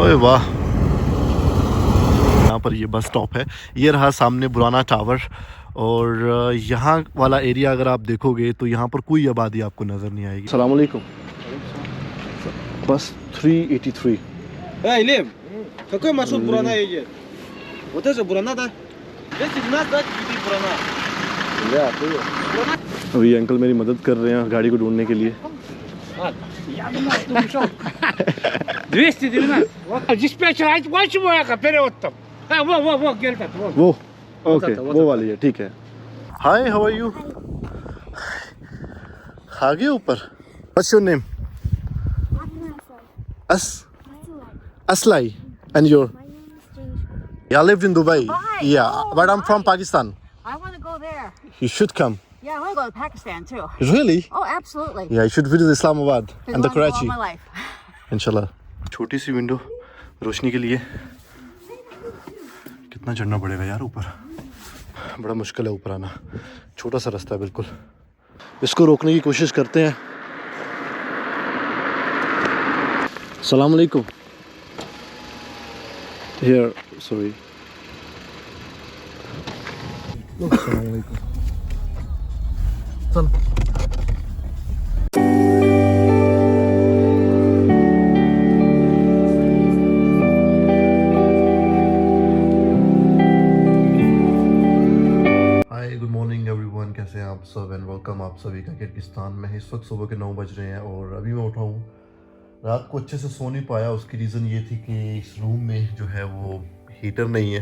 ओए वाह, यहाँ पर ये बस स्टॉप है। ये रहा सामने बुराना टावर। और यहाँ वाला एरिया अगर आप देखोगे तो यहाँ पर कोई आबादी आपको नज़र नहीं आएगी। अस्सलाम वालेकुम। बस 383। Лев, какой маршрут Бурана едет? Вот это же Бурана, да? 212, да, Бурана. अभी अंकल मेरी मदद कर रहे हैं गाड़ी को ढूंढने के लिए। 212. Вот диспетчер, а больше вояка, вперед там. Во, гельтат, вот. वो ओके, वो वाली है, ठीक है। हाय, हाउ आर यू? आगे ऊपर। What's your name? Aslai. And your? My name is James. Yeah, I lived in Dubai. Dubai? Yeah, Oh, but I'm nice. from Pakistan. I want to go there. You should come. Yeah, I want to go to Pakistan too. Really? Oh, absolutely. Yeah, you should visit Islamabad Been and the wanting to go Karachi. all my life. इंशाल्लाह। छोटी सी window रोशनी के लिए। कितना चढ़ना पड़ेगा यार ऊपर, बड़ा मुश्किल है ऊपर आना। छोटा सा रास्ता है बिल्कुल। इसको रोकने की कोशिश करते हैं। अस्सलाम वालेकुम। Here, sorry. अस्सलाम वालेकुम। चल। गुड मॉर्निंग एवरीवन, कैसे हैं आप सब एंड वेलकम आप सभी का किर्गिस्तान में। इस वक्त सुबह के 9 बज रहे हैं और अभी मैं उठा हूँ। रात को अच्छे से सो नहीं पाया, उसकी रीज़न ये थी कि इस रूम में जो है वो हीटर नहीं है।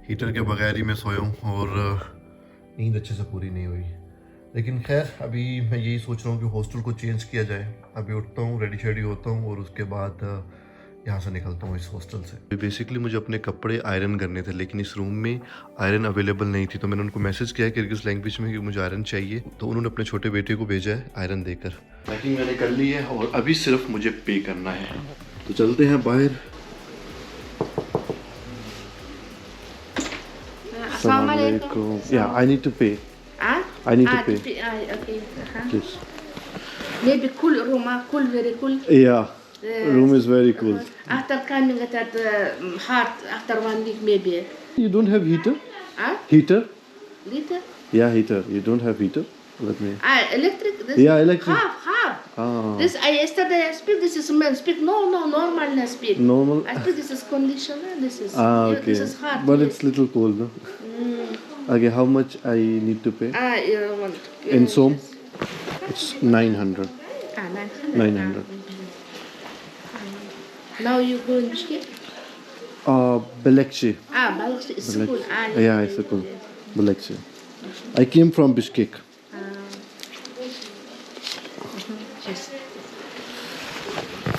हीटर के बगैर ही मैं सोया हूँ और नींद अच्छे से पूरी नहीं हुई। लेकिन खैर अभी मैं यही सोच रहा हूँ कि हॉस्टल को चेंज किया जाए। अभी उठता हूँ, रेडी शेडी होता हूँ और उसके बाद यहाँ से निकलता हूँ इस हॉस्टल से। बेसिकली मुझे अपने कपड़े आयरन करने थे, लेकिन इस रूम में आयरन अवेलेबल नहीं थी। तो मैंने उनको मैसेज किया किर्गिज़ लैंग्वेज में कि मुझे आयरन चाहिए। तो उन्होंने अपने छोटे बेटे को भेजा है आयरन देकर। पैकिंग मैंने कर ली है और अभी सिर्फ मुझे पे करना है। तो चलते हैं बाहर। Assalamualaikum. Yeah, I need to pay. I need to pay. Okay. Please. Maybe cool room, cool, very cool. Yeah, room is very cool. After coming at that heart, after 1 week maybe. You don't have heater? Huh? Heater? Little? Yeah, heater. You don't have heater? Let me. Electric? This Yeah, electric. Half. Ah. This, yesterday I speak, this is man speak. No, normal I speak. Normal? I speak, this is conditioner, this is, Okay. this is hard. But it's little cold, no? Okay, how much I need to pay? You want to pay. In Som? It's 900. 900. 900. Now you go in Bishkek? Balakshi. Balakshi is school. Yeah, it's a cool. Balakshi. I came from Bishkek.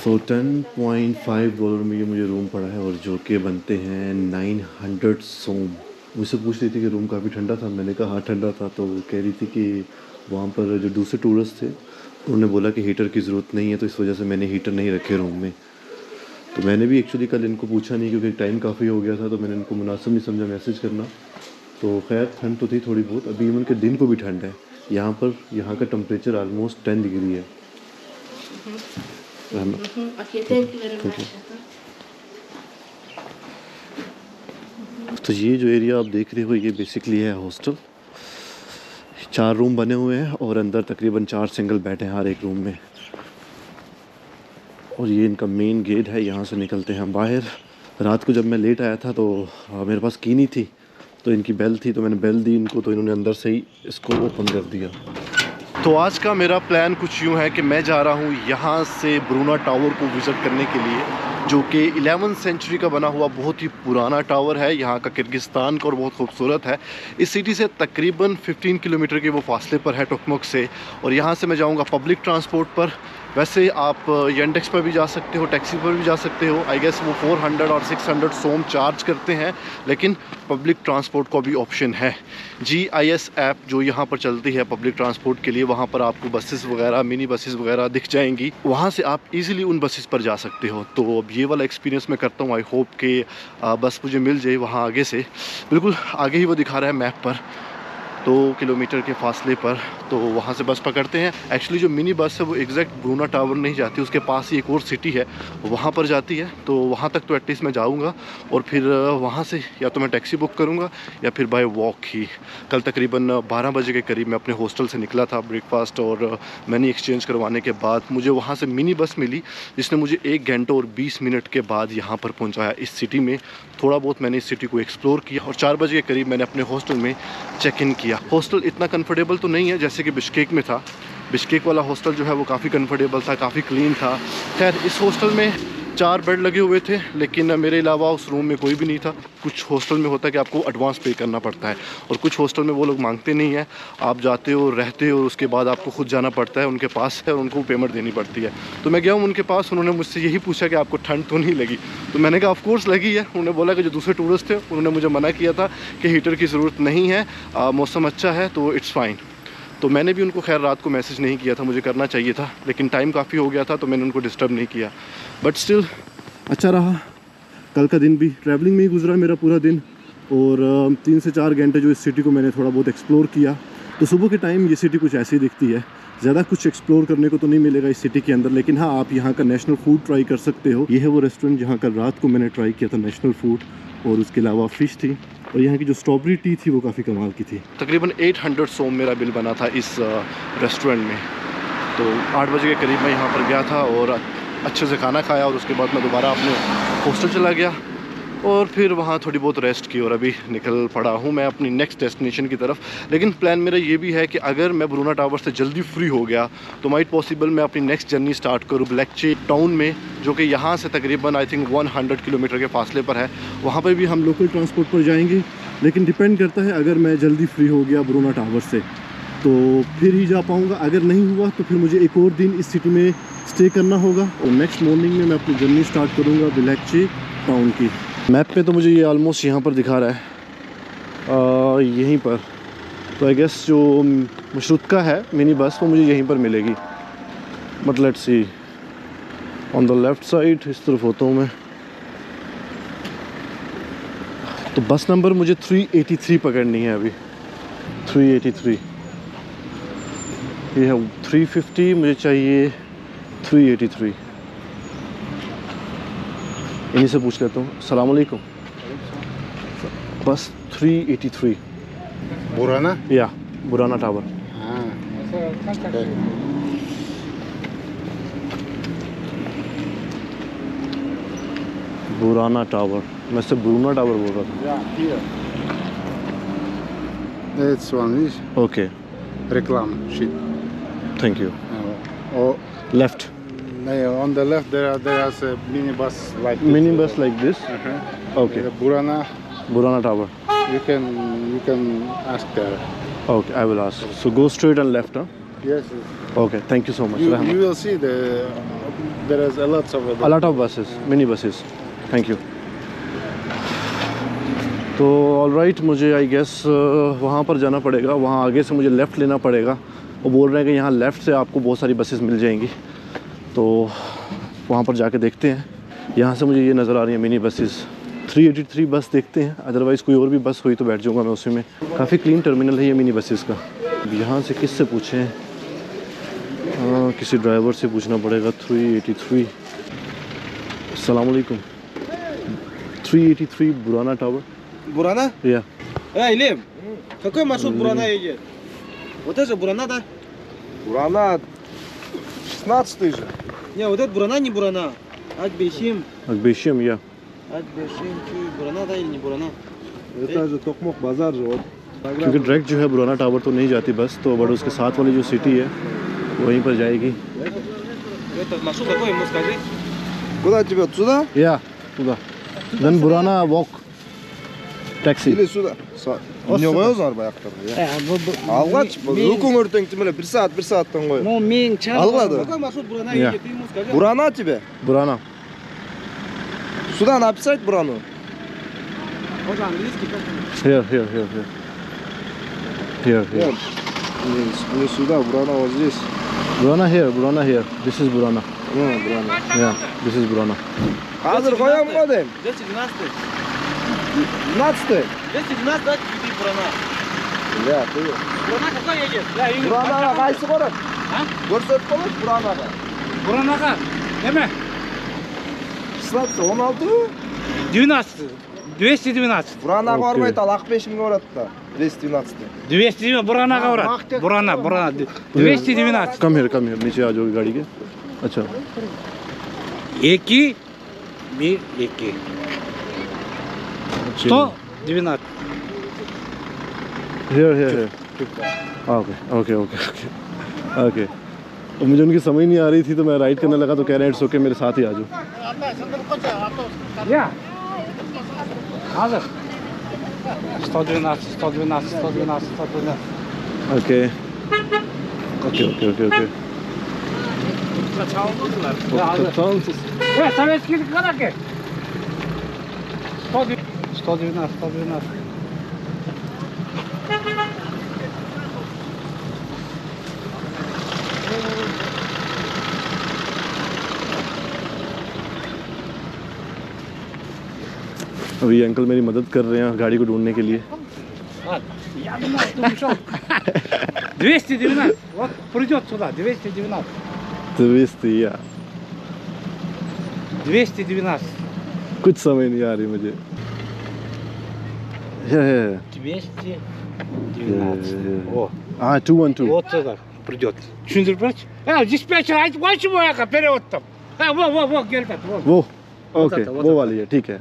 So $10.5 में ये मुझे room पड़ा है और जो कि बनते हैं 900 सोम। मुझसे पूछ रही थी कि रूम काफ़ी ठंडा था। मैंने कहा हाँ ठंडा था। तो वो कह रही थी कि वहाँ पर जो दूसरे टूरिस्ट थे उन्होंने बोला कि हीटर की ज़रूरत नहीं है, तो इस वजह से मैंने हीटर नहीं रखे रूम में। तो मैंने भी एक्चुअली कल इनको पूछा नहीं क्योंकि टाइम काफ़ी हो गया था, तो मैंने इनको मुनासिब नहीं समझा मैसेज करना। तो खैर ठंड तो थी थोड़ी बहुत। अभी इवन के दिन को भी ठंड है यहाँ पर। यहाँ का टेम्परेचर ऑलमोस्ट 10 डिग्री है। Okay, thank you very much. तो ये जो एरिया आप देख रहे हो ये बेसिकली है हॉस्टल। 4 रूम बने हुए हैं और अंदर तकरीबन 4 सिंगल बेड हैं हर एक रूम में। और ये इनका मेन गेट है, यहाँ से निकलते हैं बाहर। रात को जब मैं लेट आया था तो मेरे पास की नहीं थी, तो इनकी बेल थी, तो मैंने बेल दी इनको, तो इन्होंने अंदर से ही इसको ओपन कर दिया। तो आज का मेरा प्लान कुछ यूँ है कि मैं जा रहा हूँ यहाँ से ब्रूना टावर को विज़िट करने के लिए, जो कि 11वीं सेंचुरी का बना हुआ बहुत ही पुराना टावर है यहाँ का किर्गिस्तान का और बहुत खूबसूरत है। इस सिटी से तकरीबन 15 किलोमीटर के वो फासले पर है टुकमुक से। और यहाँ से मैं जाऊँगा पब्लिक ट्रांसपोर्ट पर। वैसे आप येंडेक्स पर भी जा सकते हो, टैक्सी पर भी जा सकते हो। आई गेस वो 400 और 600 सोम चार्ज करते हैं, लेकिन पब्लिक ट्रांसपोर्ट का भी ऑप्शन है। GIS ऐप जो यहाँ पर चलती है पब्लिक ट्रांसपोर्ट के लिए, वहाँ पर आपको बसेस वगैरह, मिनी बसेस वगैरह दिख जाएंगी। वहाँ से आप इजीली उन बसेस पर जा सकते हो। तो अब ये वाला एक्सपीरियंस मैं करता हूँ। आई होप कि बस मुझे मिल जाए वहाँ आगे से, बिल्कुल आगे ही वो दिखा रहा है मैप पर। 2 किलोमीटर के फासले पर, तो वहाँ से बस पकड़ते हैं। एक्चुअली जो मिनी बस है वो एग्जैक्ट ब्रूना टावर नहीं जाती, उसके पास ही एक और सिटी है वहाँ पर जाती है। तो वहाँ तक तो एटलीस्ट मैं जाऊँगा और फिर वहाँ से या तो मैं टैक्सी बुक करूँगा या फिर बाय वॉक ही। कल तकरीबन 12 बजे के करीब मैं अपने हॉस्टल से निकला था ब्रेकफास्ट और मनी एक्सचेंज करवाने के बाद मुझे वहाँ से मिनी बस मिली जिसने मुझे 1 घंटे और 20 मिनट के बाद यहाँ पर पहुँचाया इस सिटी में। थोड़ा बहुत मैंने इस सिटी को एक्सप्लोर किया और 4 बजे के करीब मैंने अपने हॉस्टल में चेक इन किया। हॉस्टल इतना कंफर्टेबल तो नहीं है जैसे कि बिश्केक में था। बिश्केक वाला हॉस्टल जो है वो काफ़ी कंफर्टेबल था, काफ़ी क्लीन था। खैर इस हॉस्टल में 4 बेड लगे हुए थे, लेकिन मेरे अलावा उस रूम में कोई भी नहीं था। कुछ हॉस्टल में होता है कि आपको एडवांस पे करना पड़ता है और कुछ हॉस्टल में वो लोग मांगते नहीं है। आप जाते हो, रहते हो और उसके बाद आपको खुद जाना पड़ता है उनके पास है और उनको पेमेंट देनी पड़ती है। तो मैं गया हूँ उनके पास, उन्होंने मुझसे यही पूछा कि आपको ठंड तो नहीं लगी? तो मैंने कहा ऑफ कोर्स लगी है। उन्होंने बोला कि जो दूसरे टूरिस्ट थे उन्होंने मुझे मना किया था कि हीटर की ज़रूरत नहीं है, मौसम अच्छा है तो इट्स फ़ाइन। तो मैंने भी उनको खैर रात को मैसेज नहीं किया था, मुझे करना चाहिए था, लेकिन टाइम काफ़ी हो गया था तो मैंने उनको डिस्टर्ब नहीं किया। बट स्टिल अच्छा रहा। कल का दिन भी ट्रैवलिंग में ही गुजरा मेरा पूरा दिन और 3 से 4 घंटे जो इस सिटी को मैंने थोड़ा बहुत एक्सप्लोर किया। तो सुबह के टाइम ये सिटी कुछ ऐसी दिखती है, ज़्यादा कुछ एक्सप्लोर करने को तो नहीं मिलेगा इस सिटी के अंदर, लेकिन हाँ आप यहाँ का नेशनल फूड ट्राई कर सकते हो। ये है वो रेस्टोरेंट जहाँ कल रात को मैंने ट्राई किया था नेशनल फूड, और उसके अलावा फ़िश थी और यहाँ की जो स्ट्रॉबेरी टी थी वो काफ़ी कमाल की थी। तकरीबन 800 सोम मेरा बिल बना था इस रेस्टोरेंट में। तो 8 बजे के करीब मैं यहाँ पर गया था और अच्छे से खाना खाया और उसके बाद मैं दोबारा अपने हॉस्टल चला गया और फिर वहाँ थोड़ी बहुत रेस्ट की और अभी निकल पड़ा हूँ मैं अपनी नेक्स्ट डेस्टिनेशन की तरफ। लेकिन प्लान मेरा ये भी है कि अगर मैं ब्रूना टावर से जल्दी फ्री हो गया तो माइट पॉसिबल मैं अपनी नेक्स्ट जर्नी स्टार्ट करूँ ब्लैकचे टाउन में, जो कि यहाँ से तकरीबन आई थिंक 100 किलोमीटर के फासले पर है। वहाँ पर भी हम लोकल ट्रांसपोर्ट पर जाएंगे, लेकिन डिपेंड करता है अगर मैं जल्दी फ्री हो गया ब्रूना टावर से तो फिर ही जा पाऊँगा। अगर नहीं हुआ तो फिर मुझे एक और दिन इस सिटी में स्टे करना होगा और नेक्स्ट मॉर्निंग में मैं अपनी जर्नी स्टार्ट करूँगा ब्लैकचे टाउन की। मैप पे तो मुझे ये ऑलमोस्ट यहाँ पर दिखा रहा है, यहीं पर। तो आई गेस जो मशरुतका है मिनी बस वो मुझे यहीं पर मिलेगी। But let's see, on the left side इस तरफ होता हूँ मैं। तो बस नंबर मुझे 383 पकड़नी है अभी, 383। ये है 350, मुझे चाहिए 383। इन्हीं से पूछ लेता हूँ। अस्सलाम वालेकुम। बस 383 Burana? या बुराना टावर। बुराना टावर, मैं से ब्रूना टावर बोल रहा था। Yeah, here. That's one is okay reclam sheet. Thank you. Oh, left on the left there is a mini bus like this. Mini bus like this. Uh-huh. Okay Burana, बुराना tower. you can ask there. Okay I will ask. So go straight and left. Yes. Okay thank you so much. You will see there is a lot of A lot of buses, mini buses. Thank you. तो alright, मुझे I guess वहाँ पर जाना पड़ेगा। वहाँ आगे से मुझे लेफ़्ट लेना पड़ेगा। वो बोल रहे हैं कि यहाँ लेफ़्ट से आपको बहुत सारी बसेस मिल जाएंगी, तो वहाँ पर जाके देखते हैं। यहाँ से मुझे ये नज़र आ रही है मिनी बसेस। 383 बस देखते हैं, अदरवाइज़ कोई और भी बस हुई तो बैठ जाऊँगा मैं उसी में। काफ़ी क्लीन टर्मिनल है ये मिनी बसेस का। यहाँ से किससे पूछें? किसी ड्राइवर से पूछना पड़ेगा। 383। अस्सलाम वालेकुम। 383 बुराना टावर। Бурана? या Лев, какой маршрут Бурана едет? Вот это же Бурана, да? Бурана 16 же. Не, вот это Бурана, не Бурана. Ат-Бешим. Акбешим, я। Ат-Бешим, Бурана, да или не Бурана? Это же Токмок базар же. Вот. क्योंकि डायरेक्ट जो है बुराना टावर तो नहीं जाती बस, तो बट उसके साथ वाली जो सिटी है वहीं पर जाएगी। Это маршрут какой, ему скажи? Куда тебе? Сюда या туда. Then बुराना walk taxi. или сюда? Не қоясың баяқтарды. Алға чып. Өкің өртеңді міне 1 сағаттан қой. Ну, мен чар. Алға да. Какой маршрут Бурана Я. едет, ты ему скажи. Бурана тебе? बुराना। Сюда написать Бурану? Он же английский, как он? Here, here, here, here. Here, here. Нет. Не сюда, Бурана вот здесь. Burana here, Burana here. This is Burana. Бурана. Yeah, this is Burana. Қазір қоямын ғой деймін. 212. 12-й. 212, да, иди Бурана. Ya, buyur. Burana какой едет? Buranaga qaysi boradi? Ha? Ko'rsat qo'ying Buranaga. Buranaqa. Nima? Islatsa 16. 12. 212. Buranaga Okey. bormaydi, al Aqbeshimga boradi da. 212. 200 Buranaqa uradi. Burana. 212. Come here नीचे आ जाओगे गाड़ी के। अच्छा 2 1 2 112. Here okay और मुझे उनकी समझ नहीं आ रही थी तो मैं राइड करने लगा तो कह रहे हैं इट्स ओके मेरे साथ ही आ जाओ। Ya. Hazır. 112, 112, 112, 112. Okay Ya hazır. Ya советский kadar ki. 112, 112. अभी अंकल मेरी मदद कर रहे हैं गाड़ी को ढूंढने के लिए। Я думал, ты ушел. 212. Вот придет сюда. 212. 212. कुछ समझ नहीं आ रही मुझे। 212. Yeah. О, 212 вот сюда придет. Düşündürmüş. Ya dispatcher ayıp var mı ya? Перевод там. Во, geldi. वो ओके वो वो वाली है ठीक है।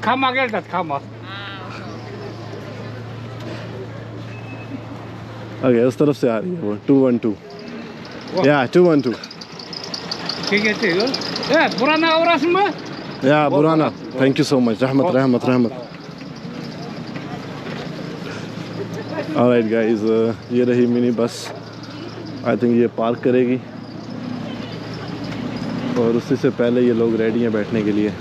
Kama geldi, kama. ओके उस तरफ से आ रही है वो 212 या 212 Kim getiriyor? Evet, burana uğrasın mı? या बुराना थैंक यू सो मच रहमत ऑलराइट गाइस ये रही मिनी बस आई थिंक ये पार्क करेगी और उससे से पहले ये लोग रेडी हैं बैठने के लिए।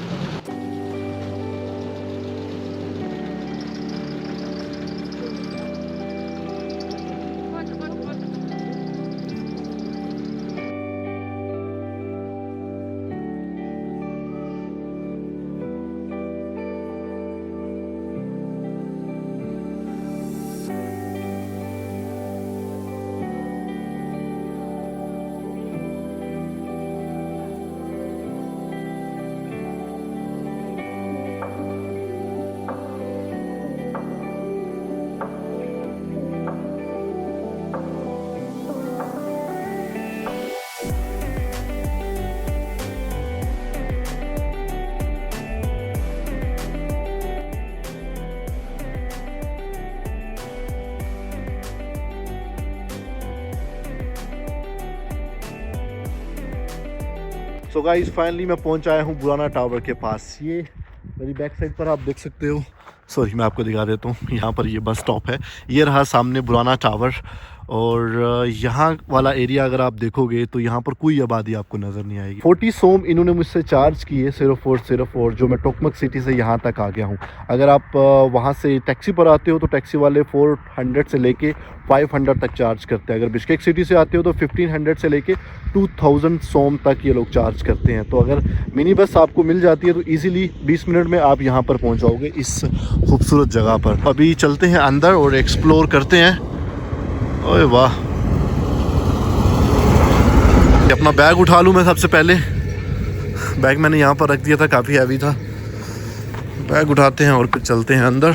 सो गाइस फाइनली मैं पहुंच आया हूं बुराना टावर के पास। ये मेरी बैक साइड पर आप देख सकते हो। सॉरी मैं आपको दिखा देता हूँ। यहाँ पर ये बस स्टॉप है। ये रहा सामने बुराना टावर और यहाँ वाला एरिया अगर आप देखोगे तो यहाँ पर कोई आबादी आपको नज़र नहीं आएगी। 40 सोम इन्होंने मुझसे चार्ज किए सिर्फ और जो मैं टोकमक सिटी से यहाँ तक आ गया हूँ। अगर आप वहाँ से टैक्सी पर आते हो तो टैक्सी वाले 400 से लेके 500 तक चार्ज करते हैं। अगर बिश्केक सिटी से आते हो तो 1500 से लेके 2000 सोम तक ये लोग चार्ज करते हैं। तो अगर मिनी बस आपको मिल जाती है तो ईज़िली 20 मिनट में आप यहाँ पर पहुँच जाओगे इस खूबसूरत जगह पर। अभी चलते हैं अंदर और एक्सप्लोर करते हैं। ओए वाह, अपना बैग उठा लूँ मैं सबसे पहले। बैग मैंने यहाँ पर रख दिया था, काफ़ी हैवी था। बैग उठाते हैं और फिर चलते हैं अंदर।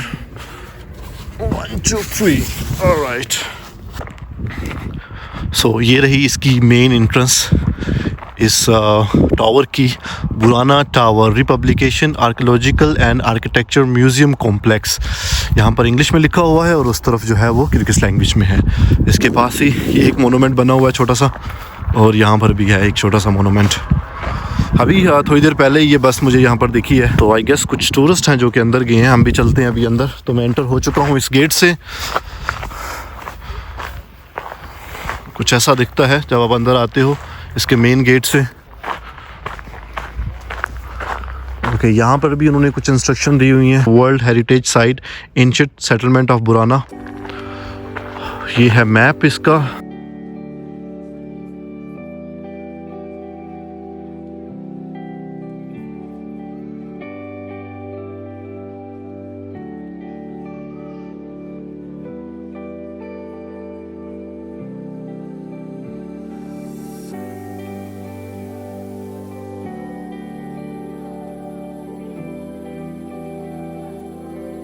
1 2 3 ऑलराइट। सो ये रही इसकी मेन एंट्रेंस इस टावर की। Burana tower republican archaeological and architecture museum complex, यहाँ पर इंग्लिश में लिखा हुआ है और उस तरफ जो है वो किर्गिज़ लैंग्वेज में है। इसके पास ही ये एक मोनूमेंट बना हुआ है छोटा सा, और यहाँ पर भी है एक छोटा सा मोनूमेंट। अभी थोड़ी देर पहले ये बस मुझे यहाँ पर दिखी है, तो आई गेस कुछ टूरिस्ट हैं जो कि अंदर गए हैं। हम भी चलते हैं अभी अंदर। तो मैं एंटर हो चुका हूँ इस गेट से। कुछ ऐसा दिखता है जब आप अंदर आते हो इसके मेन गेट से। ओके, यहाँ पर भी उन्होंने कुछ इंस्ट्रक्शन दी हुई हैं। World heritage site ancient settlement of Burana, ये है मैप इसका।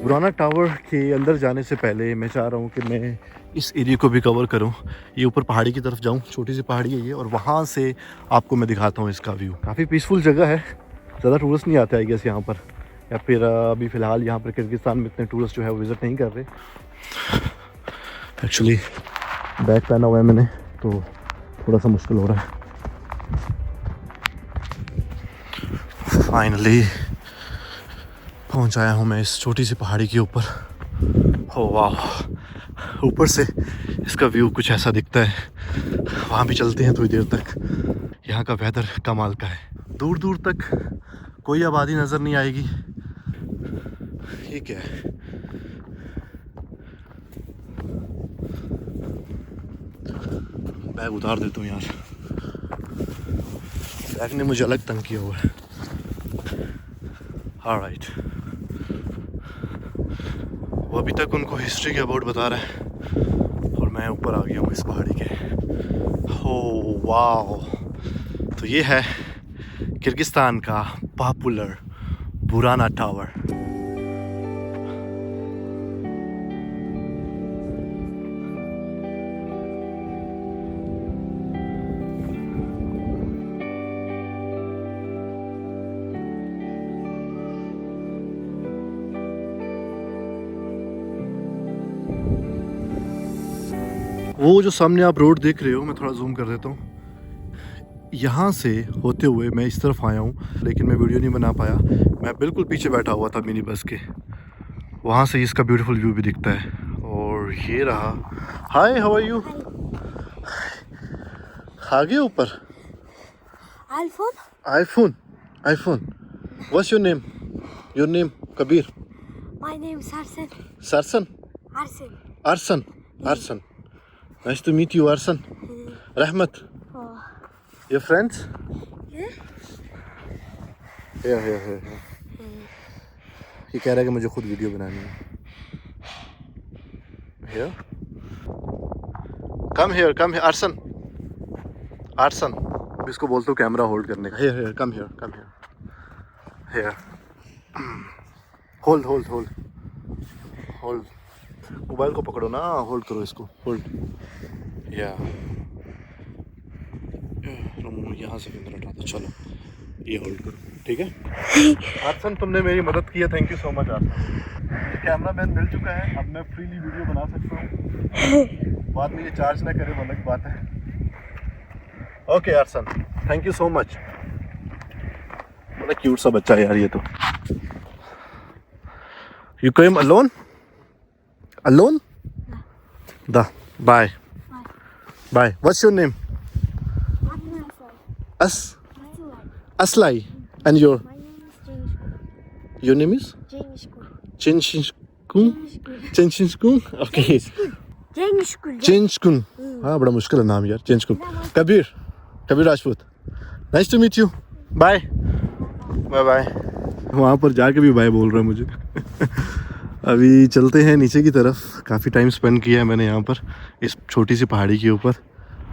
बुराना टावर के अंदर जाने से पहले मैं चाह रहा हूँ कि मैं इस एरिया को भी कवर करूँ। ये ऊपर पहाड़ी की तरफ जाऊँ, छोटी सी पहाड़ी है ये, और वहाँ से आपको मैं दिखाता हूँ इसका व्यू। काफ़ी पीसफुल जगह है, ज़्यादा टूरिस्ट नहीं आते आई गेस यहाँ पर, या फिर अभी फ़िलहाल यहाँ पर किर्गिस्तान में इतने टूरिस्ट जो है वो विज़िट नहीं कर रहे। एक्चुअली बैग पहना हुआ है मैंने तो थोड़ा सा मुश्किल हो रहा है। फाइनली पहुंच आया हूँ मैं इस छोटी सी पहाड़ी के ऊपर। हो वाह, ऊपर से इसका व्यू कुछ ऐसा दिखता है। वहाँ भी चलते हैं थोड़ी देर तक। यहाँ का वेदर कमाल का है, दूर दूर तक कोई आबादी नज़र नहीं आएगी। ये क्या है? बैग उतार देता हूँ यार, बैग ने मुझे अलग तंग किया हुआ है। ऑलराइट, वो अभी तक उनको हिस्ट्री के अबाउट बता रहा है और मैं ऊपर आ गया हूँ इस पहाड़ी के। हो वाह, तो ये है किर्गिस्तान का पॉपुलर बुराना टावर। वो जो सामने आप रोड देख रहे हो, मैं थोड़ा जूम कर देता हूँ। यहाँ से होते हुए मैं इस तरफ आया हूँ, लेकिन मैं वीडियो नहीं बना पाया। मैं बिल्कुल पीछे बैठा हुआ था मिनी बस के, वहाँ से इसका ब्यूटीफुल व्यू भी दिखता है। और ये रहा। हाय, हाउ आर यू? आ गए ऊपर? IPhone. What's your name? Your name? Kabir. My name is Arsen. सरसन? Arsen. Nice to meet you, Arsen. Rahmat. Oh. Your friends? Yeah? Yeah. ये कह रहा है कि मुझे खुद वीडियो बनानी है। Here? Come here, Arsen. इसको बोलता हूँ कैमरा होल्ड करने का। Here, come here. Hold. Mobile को पकड़ो ना, होल्ड करो इसको, होल्ड। या यहाँ से कैमरा हटाता, चलो ये होल्ड करो, ठीक है। आर्सन, तुमने मेरी मदद की है, thank you so much Arsen. Camera man मिल चुका है, अब मैं फ्रीली वीडियो बना सकता हूँ। बाद में ये चार्ज ना करे वो अलग बात है। Okay arson, thank you so much. बड़ा क्यूट सा बच्चा है यार ये तो। You came alone? Da. Bye. What's your name? Aslai. And your? My name is James. Your name is? Chenshkun. Okay. Chenshkun. हाँ, बड़ा मुश्किल है नाम यार, Chenshkun. Kabir Rajput. Nice to meet you. Bye. वहाँ पर जाके भी बाय बोल रहा है मुझे। अभी चलते हैं नीचे की तरफ। काफ़ी टाइम स्पेंड किया है मैंने यहाँ पर, इस छोटी सी पहाड़ी के ऊपर।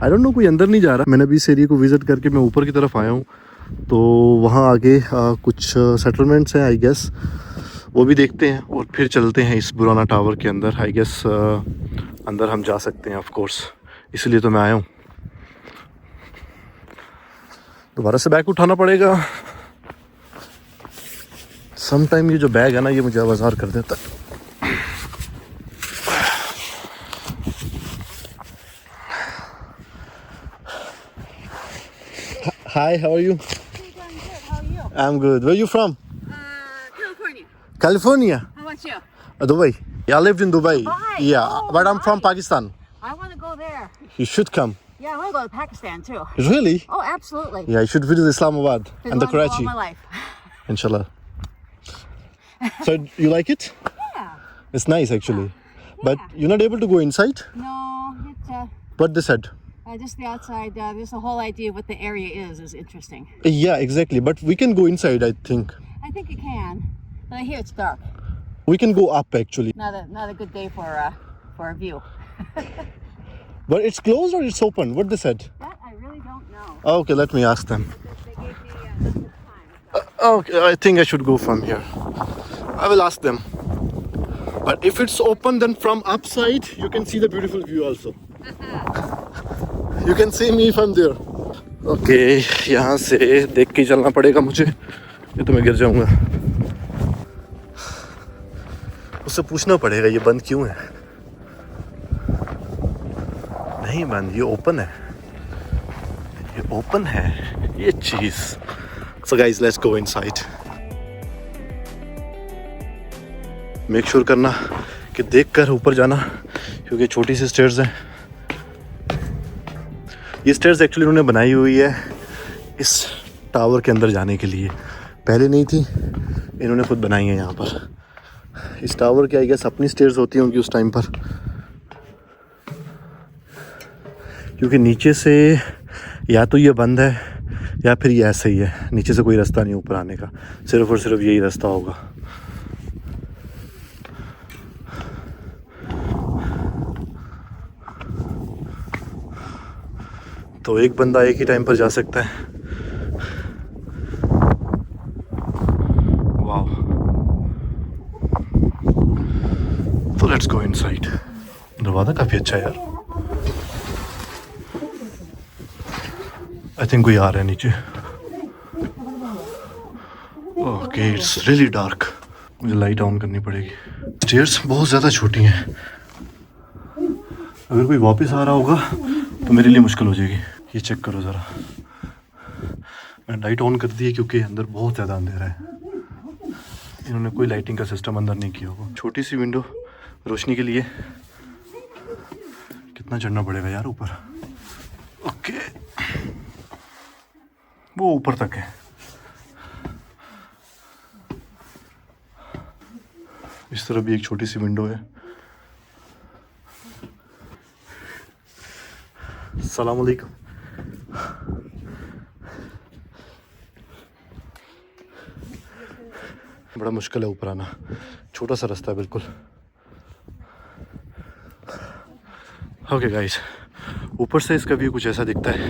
आई डोंट नो, कोई अंदर नहीं जा रहा। मैंने अभी इस एरिया को विज़िट करके मैं ऊपर की तरफ आया हूँ, तो वहाँ आगे कुछ सेटलमेंट्स हैं आई गेस, वो भी देखते हैं और फिर चलते हैं इस बुराना टावर के अंदर। आई गेस अंदर हम जा सकते हैं ऑफ कोर्स, इसलिए तो मैं आया हूँ। दोबारा से बैग उठाना पड़ेगा। सम टाइम ये जो बैग है ना, ये मुझे आवाज़ार कर देता है। Hi, how are you? Hey, doing good. How are you? I'm good. Where are you from? California. California? How about you? Dubai. Yeah, I lived in Dubai. Dubai? Yeah, Oh, but I'm from nice. Pakistan. I want to go there. You should come. Yeah, I want to go to Pakistan too. Really? Oh, absolutely. Yeah, you should visit Islamabad Been and the wanting to go all Karachi. my life. Inshallah. So you like it? Yeah. It's nice actually. But you're not able to go inside? No, it's What they said? just the outside. Just the whole idea of what the area is interesting. Yeah, exactly. But we can go inside, I think. I think you can, but I hear it's dark. We can go up actually. Not a good day for a view. But it's closed or it's open? What they said? That I really don't know. Okay, let me ask them. They gave me the time. Okay, I think I should go from here. I will ask them. But if it's open, then from upside you can see the beautiful view also. You can see me if I'm there. Okay, यहाँ से देख के चलना पड़ेगा मुझे, ये तो मैं गिर जाऊंगा. उससे पूछना पड़ेगा ये बंद क्यों है. नहीं बंद, ये ओपन है. ये ओपन है ये चीज. So guys, let's go inside. Make sure करना कि देखकर ऊपर जाना, क्योंकि छोटी सी स्टेयर्स हैं. ये स्टेयर्स एक्चुअली उन्होंने बनाई हुई है इस टावर के अंदर जाने के लिए. पहले नहीं थी, इन्होंने खुद बनाई है यहाँ पर. इस टावर की आई गेस अपनी स्टेयर्स होती हैं उनकी उस टाइम पर, क्योंकि नीचे से या तो ये बंद है या फिर ये ऐसे ही है. नीचे से कोई रास्ता नहीं ऊपर आने का, सिर्फ और सिर्फ यही रास्ता होगा. तो एक बंदा एक ही टाइम पर जा सकता है. वाह. तो लेट्स गो इनसाइड. दरवाज़ा काफ़ी अच्छा है यार. आई थिंक कोई आ रहा है नीचे. Okay, it's really dark. मुझे लाइट ऑन करनी पड़ेगी. स्टेयर्स बहुत ज़्यादा छोटी हैं. अगर कोई वापस आ रहा होगा तो मेरे लिए मुश्किल हो जाएगी. ये चेक करो ज़रा. मैंने लाइट ऑन कर दी है क्योंकि अंदर बहुत ज़्यादा अंधेरा है. इन्होंने कोई लाइटिंग का सिस्टम अंदर नहीं किया होगा. छोटी सी विंडो रोशनी के लिए. कितना चढ़ना पड़ेगा यार ऊपर. ओके, वो ऊपर तक है. इस तरफ भी एक छोटी सी विंडो है. अस्सलाम वालेकुम. बड़ा मुश्किल है ऊपर आना. छोटा सा रास्ता है बिल्कुल. ओके गाइस, ऊपर से इसका व्यू कुछ ऐसा दिखता है.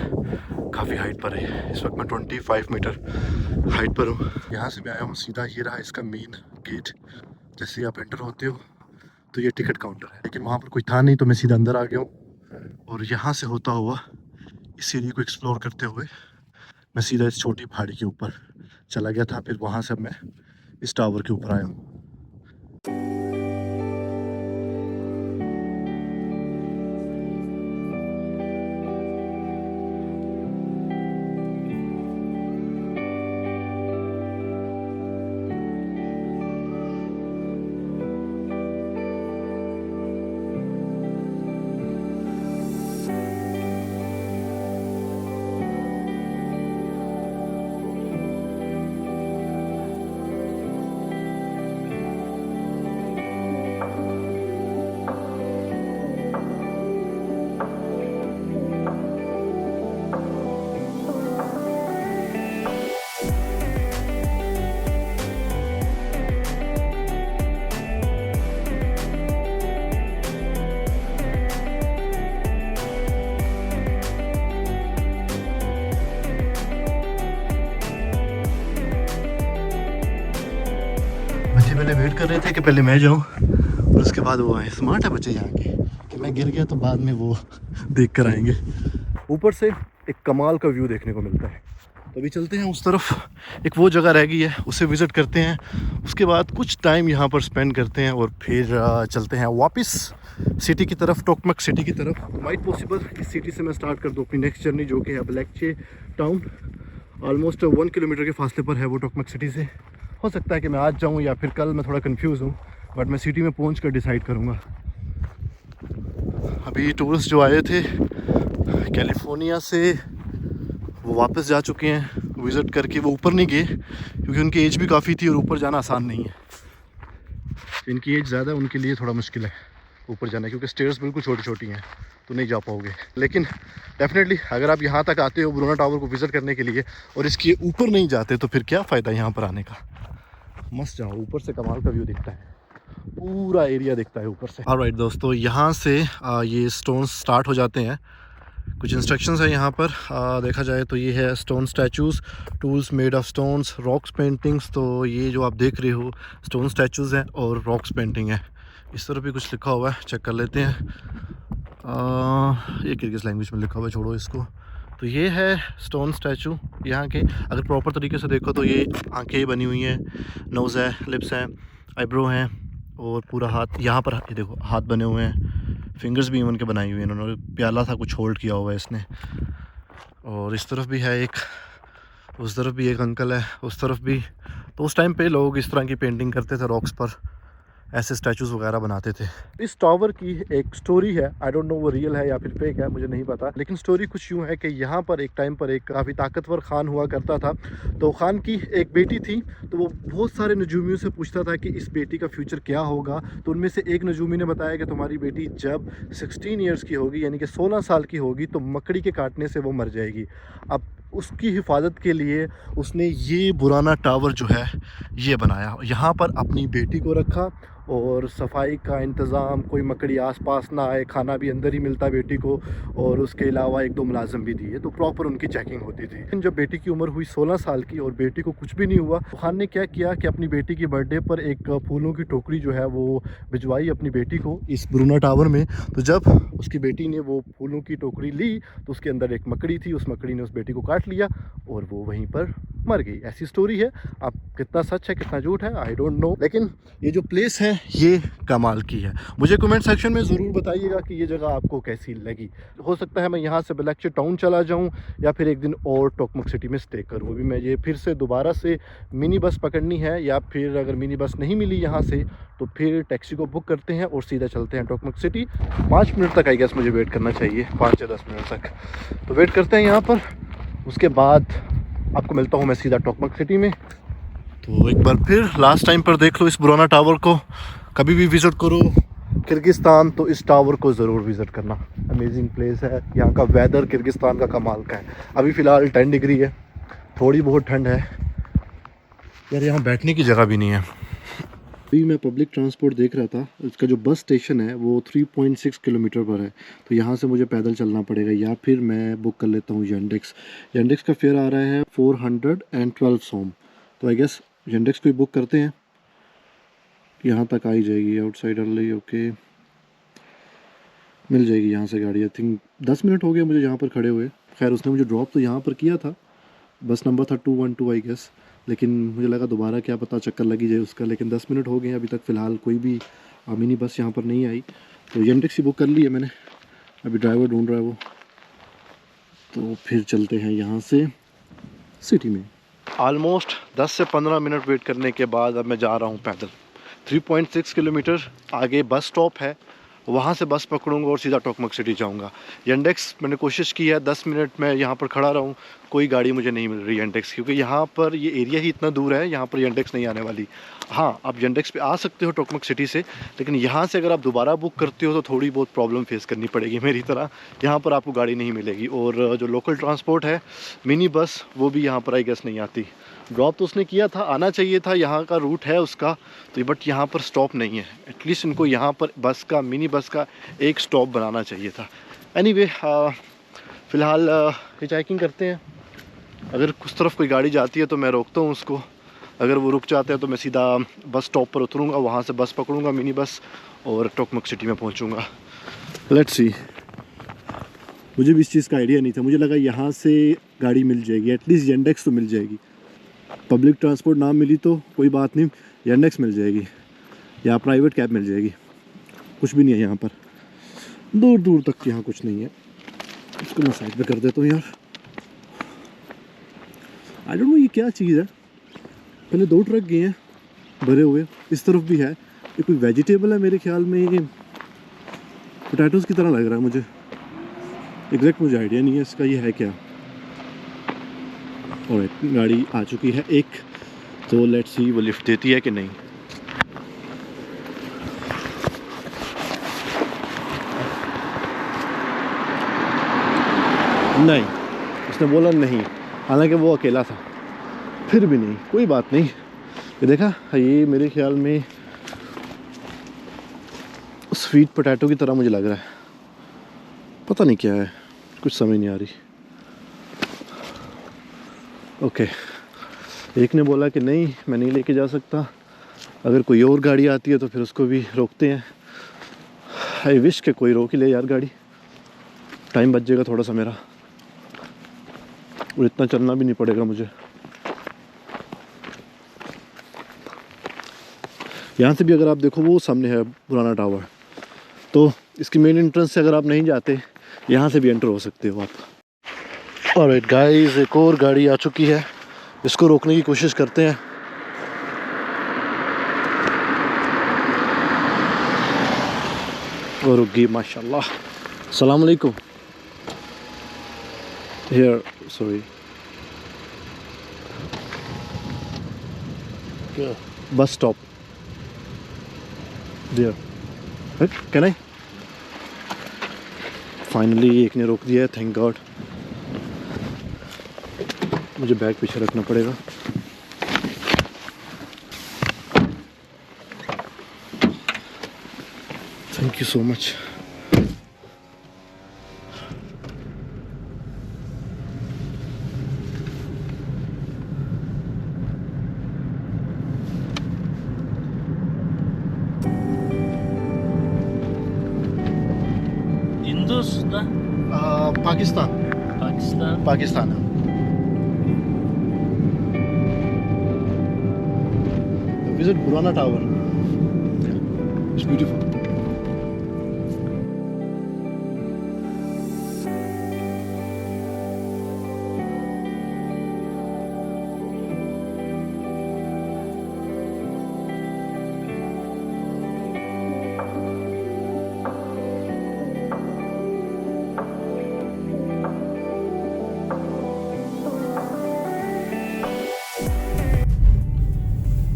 काफ़ी हाइट पर है. इस वक्त मैं 25 मीटर हाइट पर हूँ. यहाँ से मैं आया हूँ सीधा. ये रहा इसका मेन गेट. जैसे आप एंटर होते हो तो ये टिकट काउंटर है, लेकिन वहाँ पर कोई था नहीं तो मैं सीधा अंदर आ गया हूँ. और यहाँ से होता हुआ इस एरिया को एक्सप्लोर करते हुए मैं सीधा इस छोटी पहाड़ी के ऊपर चला गया था. फिर वहाँ से मैं इस टावर के ऊपर आया हूँ. पहले वेट कर रहे थे कि पहले मैं जाऊं और उसके बाद वो आए. स्मार्ट है बच्चे यहाँ के कि मैं गिर गया तो बाद में वो देख कर आएंगे. ऊपर से एक कमाल का व्यू देखने को मिलता है. तो अभी चलते हैं उस तरफ. एक वो जगह रह गई है, उसे विज़िट करते हैं. उसके बाद कुछ टाइम यहाँ पर स्पेंड करते हैं और फिर चलते हैं वापस सिटी की तरफ, टोकमक सिटी की तरफ. माइट पॉसिबल इस सिटी से मैं स्टार्ट कर दूँ अपनी नेक्स्ट जर्नी, जो कि है बलैकचे टाउन. ऑलमोस्ट 1 किलोमीटर के फासले पर है वो टोकमक सिटी से. हो सकता है कि मैं आज जाऊं या फिर कल. मैं थोड़ा कंफ्यूज हूं, बट मैं सिटी में पहुंच कर डिसाइड करूंगा. अभी टूरिस्ट जो आए थे कैलिफोर्निया से वो वापस जा चुके हैं विज़िट करके. वो ऊपर नहीं गए क्योंकि उनकी एज भी काफ़ी थी और ऊपर जाना आसान नहीं है. इनकी एज ज़्यादा, उनके लिए थोड़ा मुश्किल है ऊपर जाना, क्योंकि स्टेयर्स बिल्कुल छोटी छोटी हैं तो नहीं जा पाओगे. लेकिन डेफिनेटली अगर आप यहाँ तक आते हो ब्रूना टावर को विज़िट करने के लिए और इसके ऊपर नहीं जाते तो फिर क्या फ़ायदा यहाँ पर आने का. मस्त जाओ. ऊपर से कमाल का व्यू दिखता है, पूरा एरिया दिखता है ऊपर से. ऑलराइट दोस्तों, यहाँ से ये स्टोन्स स्टार्ट हो जाते हैं. कुछ इंस्ट्रक्शंस है यहाँ पर. देखा जाए तो ये है stone statues, tools made of stones, rocks paintings. तो ये जो आप देख रहे हो स्टोन स्टैचूज़ हैं और रॉक्स पेंटिंग है. इस तरफ भी कुछ लिखा हुआ है, चेक कर लेते हैं। ये किर्गिज़ लैंग्वेज में लिखा हुआ है, छोड़ो इसको। तो ये है स्टोन स्टैचू यहाँ के। अगर प्रॉपर तरीके से देखो तो ये आंखें बनी हुई हैं, नोज़ है, लिप्स हैं, आईब्रो हैं और पूरा हाथ, यहाँ पर ये देखो हाथ बने हुए हैं, फिंगर्स भी इवन के बनाई हुई हैं इन्होंने, प्याला था कुछ होल्ड किया हुआ है इसने। और इस तरफ भी है एक, उस तरफ भी एक अंकल है, उस तरफ भी। तो उस टाइम पे लोग इस तरह की पेंटिंग करते थे, रॉक्स पर ऐसे स्टैचूज़ वगैरह बनाते थे। इस टावर की एक स्टोरी है, आई डोंट नो वो रियल है या फिर फेक है, मुझे नहीं पता, लेकिन स्टोरी कुछ यूँ है कि यहाँ पर एक टाइम पर एक काफ़ी ताकतवर खान हुआ करता था। तो खान की एक बेटी थी, तो वो बहुत सारे नजूमियों से पूछता था कि इस बेटी का फ्यूचर क्या होगा। तो उनमें से एक नजूमी ने बताया कि तुम्हारी बेटी जब 16 ईयर्स की होगी, यानी कि 16 साल की होगी, तो मकड़ी के काटने से वो मर जाएगी। अब उसकी हिफाजत के लिए उसने ये पुराना टावर जो है ये बनाया, यहाँ पर अपनी बेटी को रखा और सफाई का इंतज़ाम, कोई मकड़ी आसपास ना आए, खाना भी अंदर ही मिलता बेटी को, और उसके अलावा 1-2 मुलाजिम भी दिए, तो प्रॉपर उनकी चेकिंग होती थी। जब बेटी की उम्र हुई 16 साल की और बेटी को कुछ भी नहीं हुआ, तो खान ने क्या किया कि अपनी बेटी की बर्थडे पर एक फूलों की टोकरी जो है वो भिजवाई अपनी बेटी को इस ब्रूना टावर में। तो जब उसकी बेटी ने वो फूलों की टोकरी ली तो उसके अंदर एक मकड़ी थी, उस मकड़ी ने उस बेटी को काट लिया और वो वहीं पर मर गई। ऐसी स्टोरी है। अब कितना सच है कितना झूठ है आई डोंट नो, लेकिन ये जो प्लेस है ये कमाल की है। मुझे कमेंट सेक्शन में ज़रूर बताइएगा कि ये जगह आपको कैसी लगी। हो सकता है मैं यहाँ से बलकचे टाउन चला जाऊँ या फिर एक दिन और टोकमक सिटी में स्टे करूँ। अभी मैं ये फिर से दोबारा से मिनी बस पकड़नी है, या फिर अगर मिनी बस नहीं मिली यहाँ से तो फिर टैक्सी को बुक करते हैं और सीधा चलते हैं टोकमक सिटी। 5 मिनट तक आई गेस मुझे वेट करना चाहिए, 5 या 10 मिनट तक। तो वेट करते हैं यहाँ पर, उसके बाद आपको मिलता हूँ मैं सीधा टोकमक सिटी में। तो एक बार फिर लास्ट टाइम पर देख लो इस पुराना टावर को। कभी भी विज़िट करो किर्गिस्तान तो इस टावर को ज़रूर विज़िट करना। अमेजिंग प्लेस है। यहाँ का वेदर किर्गिस्तान का कमाल का है। अभी फ़िलहाल 10 डिग्री है, थोड़ी बहुत ठंड है यार, यहाँ बैठने की जगह भी नहीं है। अभी मैं पब्लिक ट्रांसपोर्ट देख रहा था, इसका जो बस स्टेशन है वो 3.6 किलोमीटर पर है। तो यहाँ से मुझे पैदल चलना पड़ेगा या फिर मैं बुक कर लेता हूँ येंडेक्स। येंडेक्स का फेयर आ रहा है 412 सोम। तो आई गेस येंडेक्स को ही बुक करते हैं, यहाँ तक आ ही जाएगी। आउटसाइड अर्ली ओके, मिल जाएगी यहाँ से गाड़ी। आई थिंक 10 मिनट हो गए मुझे यहाँ पर खड़े हुए। खैर उसने मुझे ड्रॉप तो यहाँ पर किया था, बस नंबर था 212 आई गेस, लेकिन मुझे लगा दोबारा क्या पता चक्कर लगी जाए उसका। लेकिन 10 मिनट हो गए अभी तक फ़िलहाल कोई भी मिनी बस यहाँ पर नहीं आई। तो येंडेक्स ही बुक कर ली है मैंने, अभी ड्राइवर ढूंढ रहा है वो। तो फिर चलते हैं यहाँ से सिटी में। ऑलमोस्ट 10 से 15 मिनट वेट करने के बाद अब मैं जा रहा हूँ पैदल। 3.6 किलोमीटर आगे बस स्टॉप है, वहाँ से बस पकड़ूंगा और सीधा टोकमक सिटी जाऊँगा। येंडेक्स मैंने कोशिश की है 10 मिनट में यहाँ पर खड़ा रहूँ, कोई गाड़ी मुझे नहीं मिल रही येंडेक्स, क्योंकि यहाँ पर ये एरिया ही इतना दूर है, यहाँ पर येंडेक्स नहीं आने वाली। हाँ, आप येंडेक्स पे आ सकते हो टोकमक सिटी से, लेकिन यहाँ से अगर आप दोबारा बुक करते हो तो थोड़ी बहुत प्रॉब्लम फेस करनी पड़ेगी मेरी तरह। यहाँ पर आपको गाड़ी नहीं मिलेगी। और जो लोकल ट्रांसपोर्ट है मिनी बस, वो भी यहाँ पर आई गेस नहीं आती। ड्रॉप तो उसने किया था, आना चाहिए था, यहाँ का रूट है उसका तो, बट यहाँ पर स्टॉप नहीं है। एटलीस्ट इनको यहाँ पर बस का, मिनी बस का एक स्टॉप बनाना चाहिए था। एनीवे फ़िलहाल हिचहाइकिंग करते हैं। अगर उस तरफ कोई गाड़ी जाती है तो मैं रोकता हूँ उसको, अगर वो रुक जाते हैं तो मैं सीधा बस स्टॉप पर उतरूँगा, वहाँ से बस पकड़ूँगा मिनी बस और टोकमक सिटी में पहुँचूँगा। Let's see. मुझे भी इस चीज़ का आइडिया नहीं था, मुझे लगा यहाँ से गाड़ी मिल जाएगी, एटलीस्ट येंडेक्स तो मिल जाएगी। पब्लिक ट्रांसपोर्ट ना मिली तो कोई बात नहीं, येंडेक्स मिल जाएगी या प्राइवेट कैब मिल जाएगी। कुछ भी नहीं है यहाँ पर, दूर दूर तक यहाँ कुछ नहीं है। इसको मैं साइड पे कर देता हूँ यार। आई डोंट नो ये क्या चीज़ है। पहले 2 ट्रक गए हैं भरे हुए, इस तरफ भी है। ये कोई वेजिटेबल है मेरे ख्याल में, पोटैटोज़ की तरह लग रहा है मुझे। एग्जैक्ट मुझे आइडिया नहीं है इसका ये है क्या। और गाड़ी आ चुकी है एक, तो लेट्स सी वो लिफ्ट देती है कि नहीं। नहीं, उसने बोला नहीं, हालांकि वो अकेला था। फिर भी नहीं, कोई बात नहीं। ये देखा, ये मेरे ख्याल में स्वीट पोटैटो की तरह मुझे लग रहा है, पता नहीं क्या है, कुछ समझ नहीं आ रही। ओके, एक ने बोला कि नहीं मैं नहीं लेके जा सकता, अगर कोई और गाड़ी आती है तो फिर उसको भी रोकते हैं। आई विश के कोई रोक ही ले यार गाड़ी, टाइम बच जाएगा थोड़ा सा मेरा, और इतना चलना भी नहीं पड़ेगा मुझे। यहाँ से भी अगर आप देखो वो सामने है पुराना टावर, तो इसकी मेन एंट्रेंस से अगर आप नहीं जाते यहाँ से भी एंटर हो सकते हो आप। ऑलराइट गाइस, एक और गाड़ी आ चुकी है, इसको रोकने की कोशिश करते हैं। और रुक गई माशाल्लाह। अस्सलाम वालेकुम। हियर सॉरी, बस stop there, can I? Finally एक ने रोक दिया है, थैंक गॉड। मुझे बैग पीछे रखना पड़ेगा। Thank you so much. Indus da Pakistan, Pakistan. Pakistan. Visit Burana tower, it's beautiful.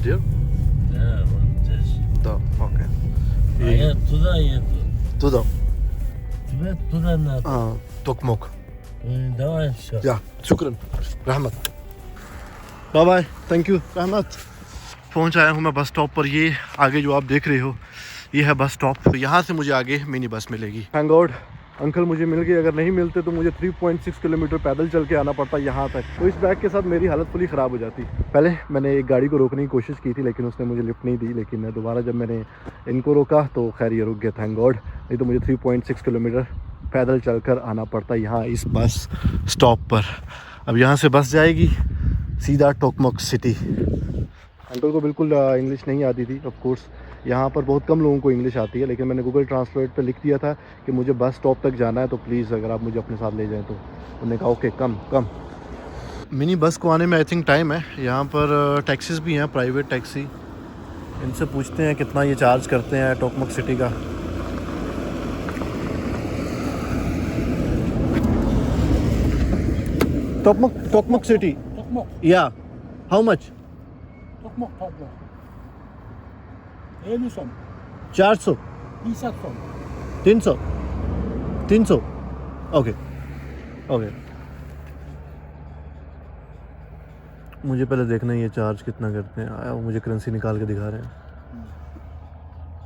Dear? Yeah, what is? Da, okay. Yeah, tуда еду. Туда. Тебе туда надо. Токмок. Давай все. या शुक्रन, रहमत। बाय बाय, थैंक यू, रहमत। पहुंच आया हूँ मैं बस स्टॉप पर। ये आगे जो आप देख रहे हो ये है बस स्टॉप। तो यहाँ से मुझे आगे मिनी बस मिलेगी। थैंक गॉड अंकल मुझे मिल गए। अगर नहीं मिलते तो मुझे 3.6 किलोमीटर पैदल चल के आना पड़ता यहाँ तक। तो इस बैग के साथ मेरी हालत फुली ख़राब हो जाती। पहले मैंने एक गाड़ी को रोकने की कोशिश की थी लेकिन उसने मुझे लिफ्ट नहीं दी, लेकिन दोबारा जब मैंने इनको रोका तो खैर ये रुक गया, थैंक गॉड। नहीं तो मुझे 3.6 किलोमीटर पैदल चलकर आना पड़ता यहाँ इस बस स्टॉप पर। अब यहाँ से बस जाएगी सीधा टोकमोक सिटी। अंकल को बिल्कुल इंग्लिश नहीं आती थी। ऑफ कोर्स यहाँ पर बहुत कम लोगों को इंग्लिश आती है, लेकिन मैंने गूगल ट्रांसलेट पे लिख दिया था कि मुझे बस स्टॉप तक जाना है, तो प्लीज़ अगर आप मुझे अपने साथ ले जाएं। तो उन्होंने कहा ओके कम कम। मिनी बस को आने में आई थिंक टाइम है। यहाँ पर टैक्सीज भी हैं, प्राइवेट टैक्सी। इनसे पूछते हैं कितना ये चार्ज करते हैं टोकमोक सिटी का। टोकमोक सिटी, या हाउ मच? 400 300 300 okay okay. मुझे पहले देखना है ये चार्ज कितना करते हैं। आया वो मुझे करेंसी निकाल के दिखा रहे हैं।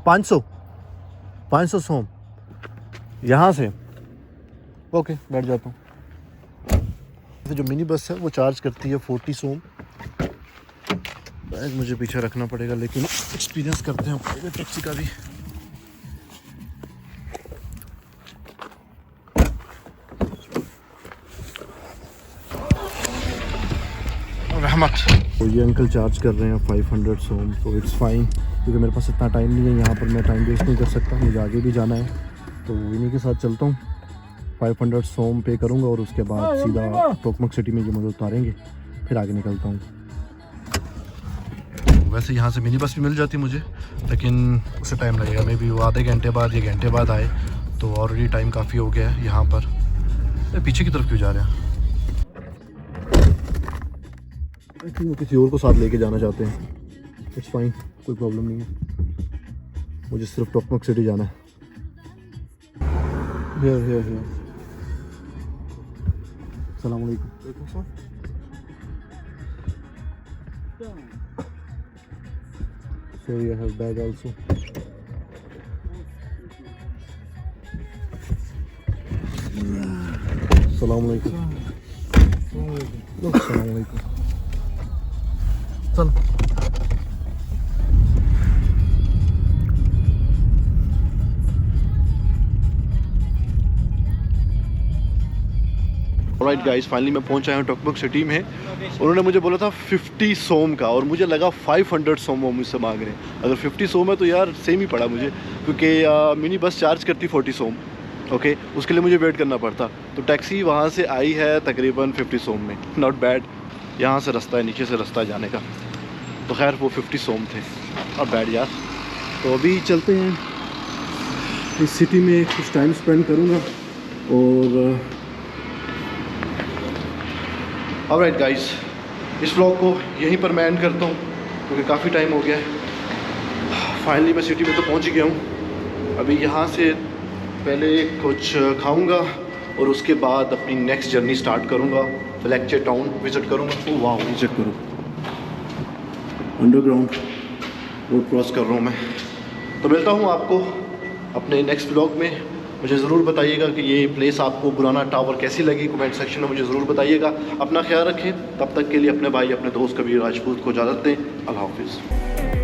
500 सोम यहाँ से। ओके बैठ जाता हूँ। जो मिनी बस है वो चार्ज करती है 40 सोम। बैग मुझे पीछे रखना पड़ेगा, लेकिन एक्सपीरियंस करते हैं प्राइवेट टैक्सी का भी। रहमत। तो ये अंकल चार्ज कर रहे हैं 500 सोम, तो इट्स फाइन, क्योंकि मेरे पास इतना टाइम नहीं है यहाँ पर। मैं टाइम वेस्ट नहीं कर सकता, मुझे आगे भी जाना है। तो इन्हीं के साथ चलता हूँ। 500 सोम पे करूँगा और उसके बाद सीधा टोकमोक सिटी में ये मुझे उतारेंगे, फिर आगे निकलता हूँ। वैसे यहाँ से मिनी बस भी मिल जाती मुझे, लेकिन उससे टाइम लगेगा। मे बी वो आधे घंटे बाद या घंटे बाद आए, तो ऑलरेडी टाइम काफ़ी हो गया है यहाँ पर। पीछे की तरफ क्यों जा रहे हैं? आई थिंक वो किसी और को साथ लेके जाना चाहते हैं। इट्स फाइन, कोई प्रॉब्लम नहीं है। मुझे सिर्फ टोकमोक सिटी जाना है। हियर अस्सलाम वालेकुम। Here you have bag also. Assalamu alaikum. Assalamu alaikum. चल। ऑलराइट गाइस, फाइनली मैं पहुंच आया हूँ टोकमोक सिटी में। उन्होंने मुझे बोला था 50 सोम का, और मुझे लगा 500 सोम वो मुझसे मांग रहे हैं। अगर 50 सोम है तो यार सेम ही पड़ा मुझे, क्योंकि मिनी बस चार्ज करती 40 सोम। ओके, उसके लिए मुझे वेट करना पड़ता। तो टैक्सी वहाँ से आई है तकरीबन 50 सोम में, नॉट बैड। यहाँ से रास्ता है, नीचे से रास्ता है जाने का, तो खैर वो 50 सोम थे, नॉट बैड यार। तो अभी चलते हैं, इस सिटी में कुछ टाइम स्पेंड करूँगा। और ऑलराइट गाइस, इस व्लॉग को यहीं पर मैं एंड करता हूँ, क्योंकि काफ़ी टाइम हो गया है। फाइनली मैं सिटी में तो पहुँच ही गया हूँ। अभी यहाँ से पहले कुछ खाऊँगा और उसके बाद अपनी नेक्स्ट जर्नी स्टार्ट करूँगा। वैलेक्चे टाउन विज़िट करूँगा। तो वाह, विज़िट करूँ, अंडरग्राउंड रोड क्रॉस कर रहा हूँ मैं। तो मिलता हूँ आपको अपने नेक्स्ट व्लॉग में। मुझे ज़रूर बताइएगा कि ये प्लेस आपको बुराना टावर कैसी लगी, कमेंट सेक्शन में मुझे ज़रूर बताइएगा। अपना ख्याल रखें, तब तक के लिए अपने भाई अपने दोस्त कबीर राजपूत को इजाज़त दें। अल्लाह हाफिज़।